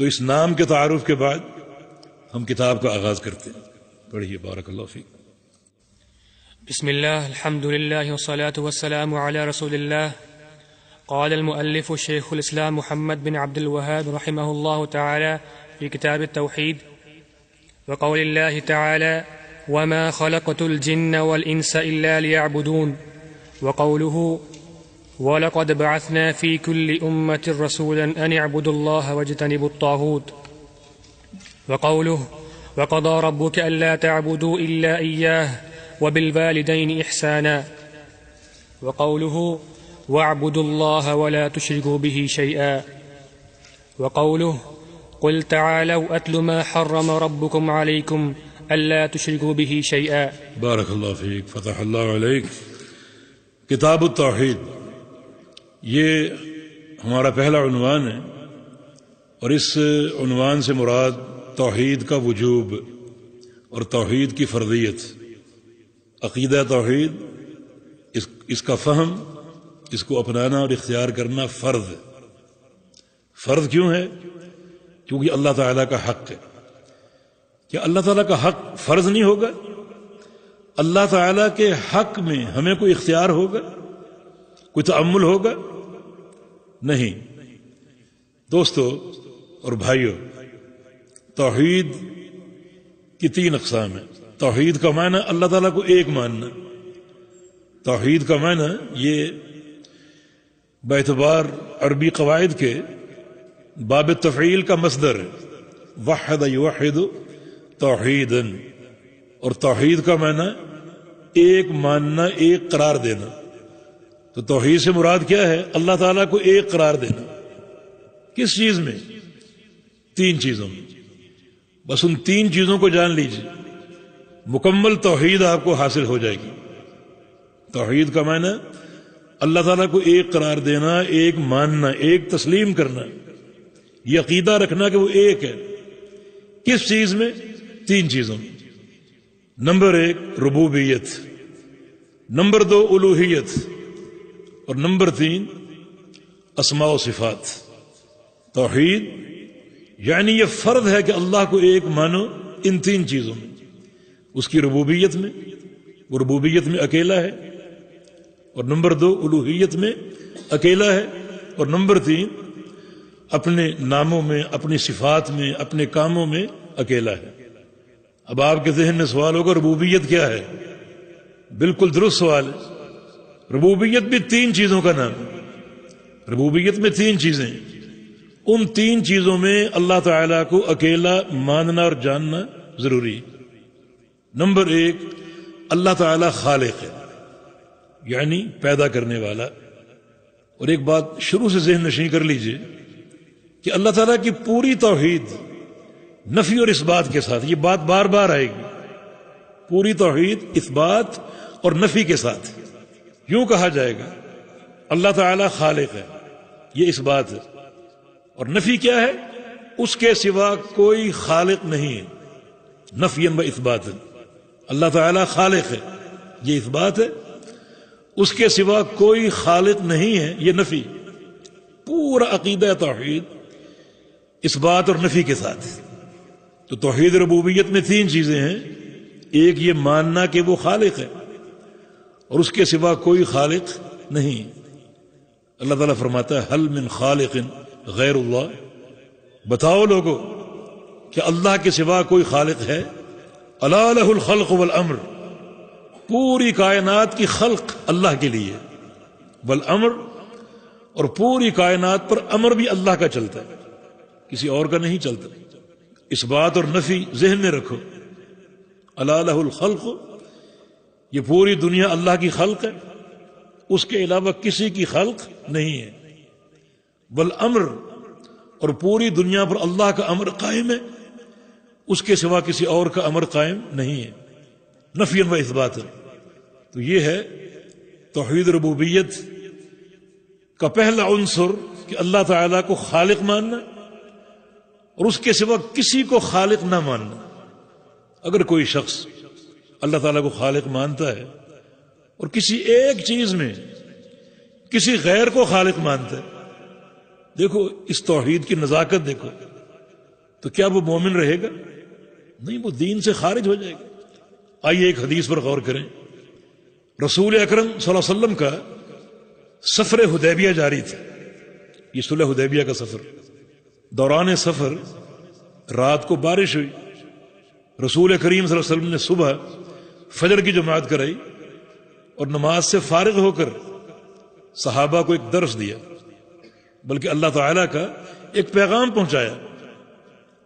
تو اس نام کے تعارف کے بعد ہم کتاب کا آغاز کرتے ہیں. پڑھیے. بارک اللہ فیک. بسم الله الحمد لله والصلاة والسلام على رسول الله. قال المؤلف شيخ الإسلام محمد بن عبد الوهاب رحمه الله تعالى في كتاب التوحيد وقول الله تعالى وما خلقت الجن والإنس إلا ليعبدون، وقوله وَلَقَدْ بَعَثْنَا فِي كُلِّ أُمَّةٍ رَسُولًا أَنِ اعْبُدُوا اللَّهَ وَاجْتَنِبُوا الطَّاغُوتَ، وقوله وَقَضَى رَبُّكَ أَلَّا تَعْبُدُوا إِلَّا إِيَّاهُ وَبِالْوَالِدَيْنِ إِحْسَانًا، وقوله وَاعْبُدُوا اللَّهَ وَلَا تُشْرِكُوا بِهِ شَيْئًا، وقوله قُلْ تَعَالَوْا أَتْلُ مَا حَرَّمَ رَبُّكُمْ عَلَيْكُمْ أَلَّا تُشْرِكُوا بِهِ شَيْئًا. بارک اللہ فیک. فتح اللہ علیک. کتاب التوحید یہ ہمارا پہلا عنوان ہے، اور اس عنوان سے مراد توحید کا وجوب اور توحید کی فرضیت، عقیدہ توحید، اس کا فہم، اس کو اپنانا اور اختیار کرنا فرض ہے. فرض کیوں ہے؟ کیونکہ اللہ تعالیٰ کا حق ہے. کیا اللہ تعالیٰ کا حق فرض نہیں ہوگا؟ اللہ تعالیٰ کے حق میں ہمیں کوئی اختیار ہوگا، کوئی تأمل ہوگا؟ نہیں. دوستو اور بھائیو، توحید کی 3 اقسام ہیں. توحید کا معنی اللہ تعالیٰ کو ایک ماننا. توحید کا معنی یہ باعتبار عربی قواعد کے باب تفعیل کا مصدر ہے. وحد یوحد توحیدا، اور توحید کا معنی ایک ماننا، ایک قرار دینا. تو توحید سے مراد کیا ہے؟ اللہ تعالیٰ کو ایک قرار دینا. کس چیز میں؟ 3 چیزوں میں. بس ان 3 چیزوں کو جان لیجیے، مکمل توحید آپ کو حاصل ہو جائے گی. توحید کا معنی اللہ تعالیٰ کو ایک قرار دینا، ایک ماننا، ایک تسلیم کرنا، یہ عقیدہ رکھنا کہ وہ ایک ہے. کس چیز میں؟ 3 چیزوں میں. نمبر 1 ربوبیت، نمبر 2 الوہیت، اور نمبر 3 اسماء و صفات. توحید یعنی یہ فرض ہے کہ اللہ کو ایک مانو ان 3 چیزوں میں. اس کی ربوبیت میں، وہ ربوبیت میں اکیلا ہے، اور نمبر 2 الوہیت میں اکیلا ہے، اور نمبر 3 اپنے ناموں میں، اپنی صفات میں، اپنے کاموں میں اکیلا ہے. اب آپ کے ذہن میں سوال ہوگا ربوبیت کیا ہے؟ بالکل درست سوال ہے. ربوبیت بھی 3 چیزوں کا نام ہے. ربوبیت میں 3 چیزیں ہیں. ان 3 چیزوں میں اللہ تعالیٰ کو اکیلا ماننا اور جاننا ضروری ہے. نمبر 1 اللہ تعالیٰ خالق ہے، یعنی پیدا کرنے والا. اور ایک بات شروع سے ذہن نشین کر لیجئے کہ اللہ تعالیٰ کی پوری توحید نفی اور اثبات کے ساتھ، یہ بات بار بار آئے گی، پوری توحید اثبات اور نفی کے ساتھ. یوں کہا جائے گا اللہ تعالیٰ خالق ہے، یہ اثبات ہے. اور نفی کیا ہے؟ اس کے سوا کوئی خالق نہیں ہے. نفیاً و اثباتاً اللہ تعالیٰ خالق ہے، یہ اثبات ہے. اس کے سوا کوئی خالق نہیں ہے، یہ نفی. پورا عقیدہ توحید اثبات اور نفی کے ساتھ. تو توحید ربوبیت میں 3 چیزیں ہیں. ایک یہ ماننا کہ وہ خالق ہے اور اس کے سوا کوئی خالق نہیں. اللہ تعالیٰ فرماتا ہے حل من خالق غیر اللہ، بتاؤ لوگو کہ اللہ کے سوا کوئی خالق ہے؟ الا لہ الخلق والامر، پوری کائنات کی خلق اللہ کے لیے، والامر، اور پوری کائنات پر امر بھی اللہ کا چلتا ہے، کسی اور کا نہیں چلتا. اس بات اور نفی ذہن میں رکھو. الا لہ الخلق، یہ پوری دنیا اللہ کی خلق ہے، اس کے علاوہ کسی کی خلق نہیں ہے. والامر، اور پوری دنیا پر اللہ کا امر قائم ہے، اس کے سوا کسی اور کا امر قائم نہیں ہے. نفی و اثبات. تو یہ ہے توحید ربوبیت کا پہلا عنصر کہ اللہ تعالیٰ کو خالق ماننا اور اس کے سوا کسی کو خالق نہ ماننا. اگر کوئی شخص اللہ تعالیٰ کو خالق مانتا ہے اور کسی ایک چیز میں کسی غیر کو خالق مانتا ہے، دیکھو اس توحید کی نزاکت دیکھو. تو کیا وہ مومن رہے گا؟ نہیں، وہ دین سے خارج ہو جائے گا۔ آئیے ایک حدیث پر غور کریں۔ رسول اکرم صلی اللہ علیہ وسلم کا سفر حدیبیہ جاری تھا، یہ صلح حدیبیہ کا سفر۔ دوران سفر رات کو بارش ہوئی، رسول کریم صلی اللہ علیہ وسلم نے صبح فجر کی جماعت کرائی اور نماز سے فارغ ہو کر صحابہ کو ایک درس دیا، بلکہ اللہ تعالیٰ کا ایک پیغام پہنچایا۔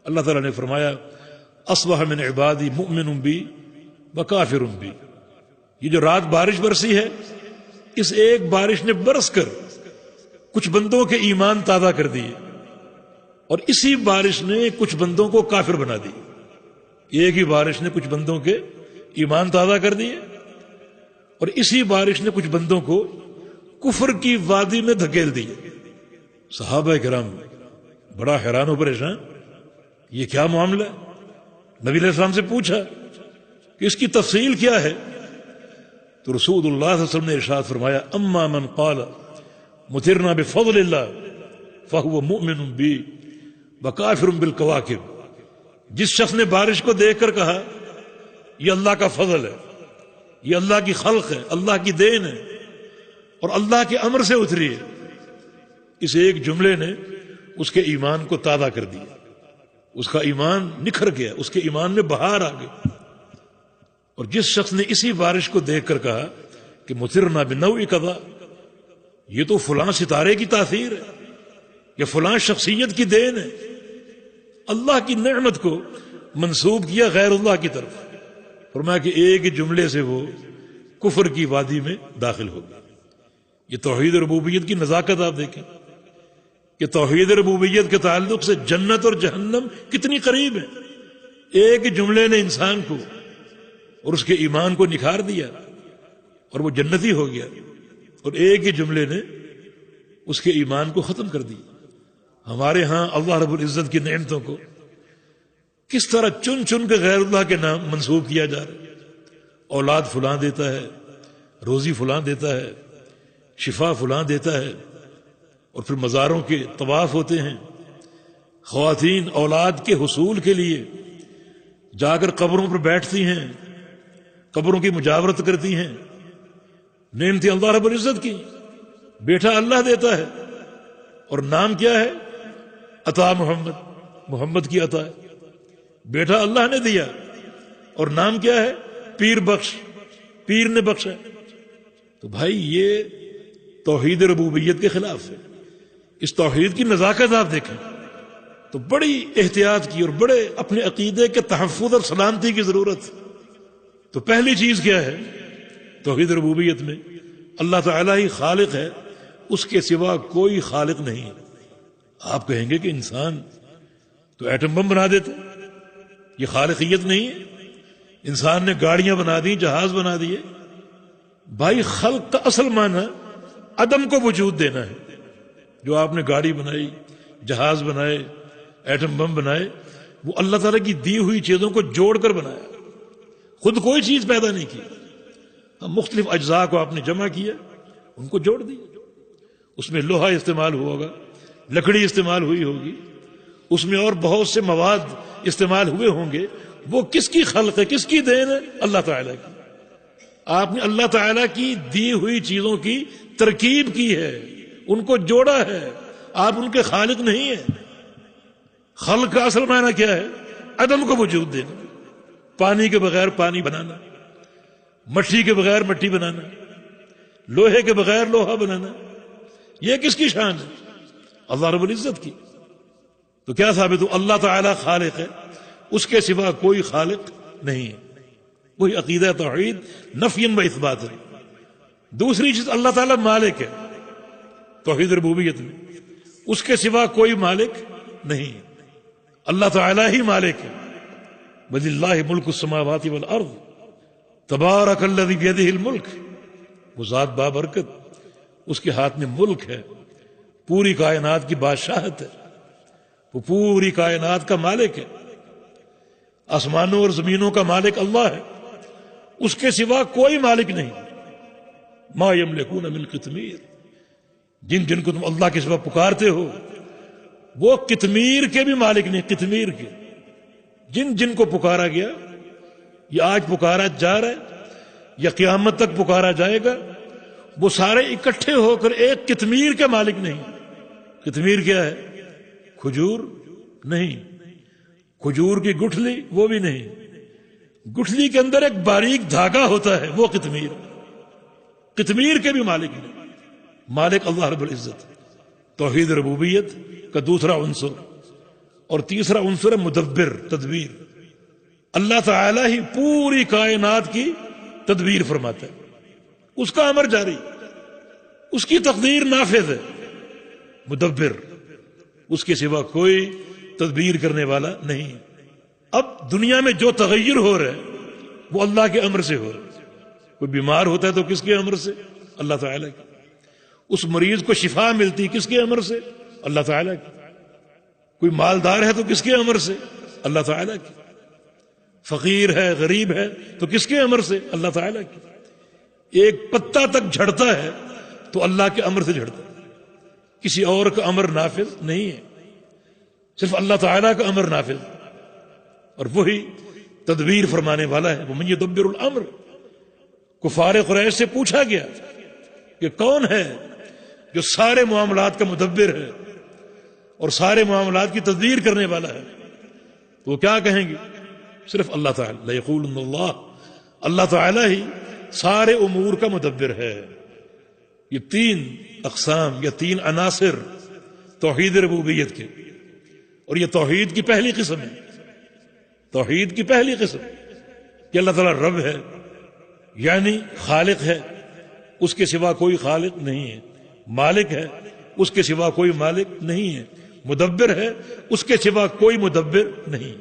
اللہ تعالیٰ نے فرمایا اصبح من عبادی مؤمن بی وکافر بی۔ یہ جو رات بارش برسی ہے، اس ایک بارش نے برس کر کچھ بندوں کے ایمان تازہ کر دیے، اور اسی بارش نے کچھ بندوں کو کافر بنا دی۔ ایک ہی بارش نے کچھ بندوں کے ایمان تازہ کر دیے، اور اسی بارش نے کچھ بندوں کو کفر کی وادی میں دھکیل دیے۔ صحابہ کرام بڑا حیران و پریشان، یہ کیا معاملہ ہے؟ نبی علیہ السلام سے پوچھا کہ اس کی تفصیل کیا ہے؟ تو رسول اللہ صلی اللہ علیہ وسلم نے ارشاد فرمایا اما من قال مطرنا بفضل اللہ فهو مؤمن بی وکافر بالکواکب۔ جس شخص نے بارش کو دیکھ کر کہا یہ اللہ کا فضل ہے، یہ اللہ کی خلق ہے، اللہ کی دین ہے، اور اللہ کے امر سے اتری ہے، اس ایک جملے نے اس کے ایمان کو تازہ کر دیا، اس کا ایمان نکھر گیا، اس کے ایمان میں بہار آ گئی۔ اور جس شخص نے اسی بارش کو دیکھ کر کہا کہ مطرنا بنوع کذا، یہ تو فلاں ستارے کی تاثیر ہے، یا فلاں شخصیت کی دین ہے، اللہ کی نعمت کو منسوب کیا غیر اللہ کی طرف، فرمایا کہ ایک جملے سے وہ کفر کی وادی میں داخل ہو گیا۔ یہ توحید ربوبیت کی نزاکت آپ دیکھیں کہ توحید ربوبیت کے تعلق سے جنت اور جہنم کتنی قریب ہیں۔ ایک جملے نے انسان کو اور اس کے ایمان کو نکھار دیا اور وہ جنتی ہو گیا، اور ایک ہی جملے نے اس کے ایمان کو ختم کر دیا۔ ہمارے ہاں اللہ رب العزت کی نعمتوں کو کس طرح چن چن کے غیر اللہ کے نام منسوب کیا جا رہا ہے۔ اولاد فلاں دیتا ہے، روزی فلاں دیتا ہے، شفا فلاں دیتا ہے، اور پھر مزاروں کے طواف ہوتے ہیں۔ خواتین اولاد کے حصول کے لیے جا کر قبروں پر بیٹھتی ہیں، قبروں کی مجاورت کرتی ہیں۔ نعمتیں اللہ رب العزت کی، بیٹا اللہ دیتا ہے، اور نام کیا ہے؟ عطا محمد، محمد کی عطا ہے۔ بیٹا اللہ نے دیا اور نام کیا ہے؟ پیر بخش، پیر نے بخشا۔ تو بھائی یہ توحید ربوبیت کے خلاف ہے۔ اس توحید کی نزاکت آپ دیکھیں تو بڑی احتیاط کی اور بڑے اپنے عقیدے کے تحفظ اور سلامتی کی ضرورت۔ تو پہلی چیز کیا ہے توحید ربوبیت میں؟ اللہ تعالیٰ ہی خالق ہے، اس کے سوا کوئی خالق نہیں ہے۔ آپ کہیں گے کہ انسان تو ایٹم بم بنا دیتے، یہ خالقیت نہیں ہے؟ انسان نے گاڑیاں بنا دی، جہاز بنا دیے۔ بھائی خلق کا اصل معنی عدم کو وجود دینا ہے۔ جو آپ نے گاڑی بنائی، جہاز بنائے، ایٹم بم بنائے، وہ اللہ تعالیٰ کی دی ہوئی چیزوں کو جوڑ کر بنایا، خود کوئی چیز پیدا نہیں کی۔ مختلف اجزاء کو آپ نے جمع کیا، ان کو جوڑ دیا۔ اس میں لوہا استعمال ہوا ہوگا، لکڑی استعمال ہوئی ہوگی، اس میں اور بہت سے مواد استعمال ہوئے ہوں گے۔ وہ کس کی خلق ہے، کس کی دین ہے؟ اللہ تعالیٰ کی۔ آپ نے اللہ تعالیٰ کی دی ہوئی چیزوں کی ترکیب کی ہے، ان کو جوڑا ہے، آپ ان کے خالق نہیں ہیں۔ خلق کا اصل معنی کیا ہے؟ عدم کو وجود دینا، پانی کے بغیر پانی بنانا، مٹی کے بغیر مٹی بنانا، لوہے کے بغیر لوہا بنانا۔ یہ کس کی شان ہے؟ اللہ رب العزت کی۔ تو کیا ثابت ہو؟ اللہ تعالیٰ خالق ہے، اس کے سوا کوئی خالق نہیں ہے۔ وہی عقیدہ توحید نفی و اثبات ہے۔ دوسری چیز اللہ تعالیٰ مالک ہے توحید ربوبیت میں، اس کے سوا کوئی مالک نہیں ہے۔ اللہ تعالیٰ ہی مالک ہے۔ وَلِلَّهِ مُلْكُ السَّمَاوَاتِ وَالْأَرْضِ تَبَارَكَ الَّذِي بِيَدِهِ الْمُلْكُ۔ وہ ذات بابرکت، اس کے ہاتھ میں ملک ہے، پوری کائنات کی بادشاہت ہے، وہ پوری کائنات کا مالک ہے۔ آسمانوں اور زمینوں کا مالک اللہ ہے، اس کے سوا کوئی مالک نہیں۔ ما یملکون من قطمیر، جن جن کو تم اللہ کے سوا پکارتے ہو وہ قطمیر کے بھی مالک نہیں، قطمیر کے جن جن کو پکارا گیا، یہ آج پکارا جا رہا ہے یا قیامت تک پکارا جائے گا، وہ سارے اکٹھے ہو کر ایک قطمیر کے مالک نہیں۔ قطمیر کیا ہے؟ کھجور نہیں، کھجور کی گٹھلی وہ بھی نہیں، گٹھلی کے اندر ایک باریک دھاگا ہوتا ہے، وہ قطمیر۔ قطمیر کے بھی مالک نہیں، مالک اللہ رب العزت۔ توحید ربوبیت کا دوسرا عنصر، اور تیسرا عنصر ہے مدبر، تدبیر۔ اللہ تعالی ہی پوری کائنات کی تدبیر فرماتا ہے، اس کا امر جاری، اس کی تقدیر نافذ ہے۔ مدبر، اس کے سوا کوئی تدبیر کرنے والا نہیں۔ اب دنیا میں جو تغیر ہو رہا ہے وہ اللہ کے امر سے ہو رہا ہے۔ کوئی بیمار ہوتا ہے تو کس کے امر سے؟ اللہ تعالیٰ کی۔ اس مریض کو شفا ملتی کس کے امر سے؟ اللہ تعالیٰ کی۔ کوئی مالدار ہے تو کس کے امر سے؟ اللہ تعالیٰ کی۔ فقیر ہے، غریب ہے تو کس کے امر سے؟ اللہ تعالیٰ کی۔ ایک پتا تک جھڑتا ہے تو اللہ کے امر سے جھڑتا ہے، کسی اور کا امر نافذ نہیں ہے، صرف اللہ تعالیٰ کا امر نافذ، اور وہی تدبیر فرمانے والا ہے۔ وَمَن يُدَبِّرُ الْأَمْرَ، کفار قریش سے پوچھا گیا کہ کون ہے جو سارے معاملات کا مدبر ہے اور سارے معاملات کی تدبیر کرنے والا ہے، تو وہ کیا کہیں گے؟ صرف اللہ تعالیٰ۔ لَيَقُولُنَّ اللَّهُ، اللہ تعالیٰ ہی سارے امور کا مدبر ہے۔ یہ تین اقسام یا تین عناصر توحید ربوبیت کے، اور یہ توحید کی پہلی قسم ہے۔ توحید کی پہلی قسم کہ اللہ تعالیٰ رب ہے، یعنی خالق ہے، اس کے سوا کوئی خالق نہیں ہے، مالک ہے، اس کے سوا کوئی مالک نہیں ہے، مدبر ہے، اس کے سوا کوئی مدبر نہیں۔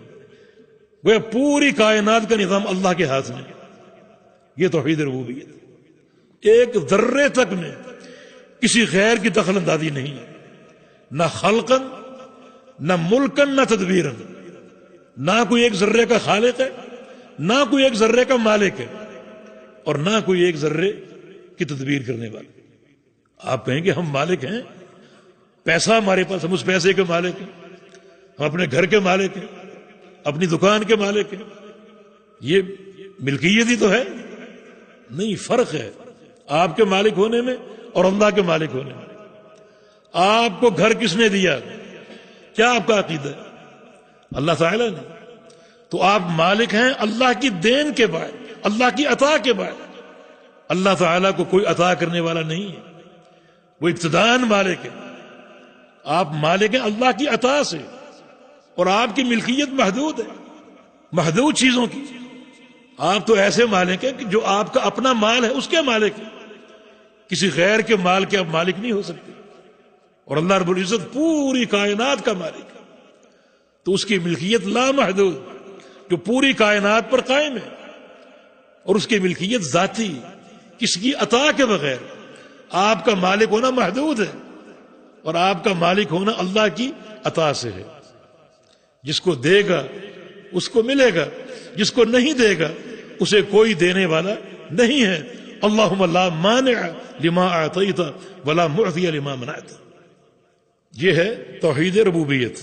وہ پوری کائنات کا نظام اللہ کے ہاتھ میں، یہ توحید ربوبیت۔ ایک ذرے تک میں کسی غیر کی دخل اندازی نہیں ہے، نہ خلقن، نہ ملکن، نہ تدبیرن۔ نہ کوئی ایک ذرے کا خالق ہے، نہ کوئی ایک ذرے کا مالک ہے، اور نہ کوئی ایک ذرے کی تدبیر کرنے والا۔ آپ کہیں گے ہم مالک ہیں، پیسہ ہمارے پاس، ہم اس پیسے کے مالک ہیں، ہم اپنے گھر کے مالک ہیں، اپنی دکان کے مالک ہیں، یہ ملکیت ہی تو ہے؟ نہیں، فرق ہے آپ کے مالک ہونے میں اور اللہ کے مالک ہونے میں۔ آپ کو گھر کس نے دیا؟ کیا آپ کا عقیدہ ہے؟ اللہ تعالیٰ نے۔ تو آپ مالک ہیں اللہ کی دین کے بعد، اللہ کی عطا کے بعد۔ اللہ تعالیٰ کو کوئی عطا کرنے والا نہیں ہے، وہ ابتداءً مالک ہے۔ آپ مالک ہیں اللہ کی عطا سے، اور آپ کی ملکیت محدود ہے، محدود چیزوں کی۔ آپ تو ایسے مالک ہیں کہ جو آپ کا اپنا مال ہے اس کے مالک ہیں، کسی غیر کے مال کے آپ مالک نہیں ہو سکتے۔ اور اللہ رب العزت پوری کائنات کا مالک ہے، تو اس کی ملکیت لامحدود، جو پوری کائنات پر قائم ہے، اور اس کی ملکیت ذاتی، کسی کی عطا کے بغیر۔ آپ کا مالک ہونا محدود ہے، اور آپ کا مالک ہونا اللہ کی عطا سے ہے۔ جس کو دے گا اس کو ملے گا، جس کو نہیں دے گا اسے کوئی دینے والا نہیں ہے۔ اللہم لا مانع لما اعطیت ولا معطی لما منعت۔ یہ ہے توحید ربوبیت۔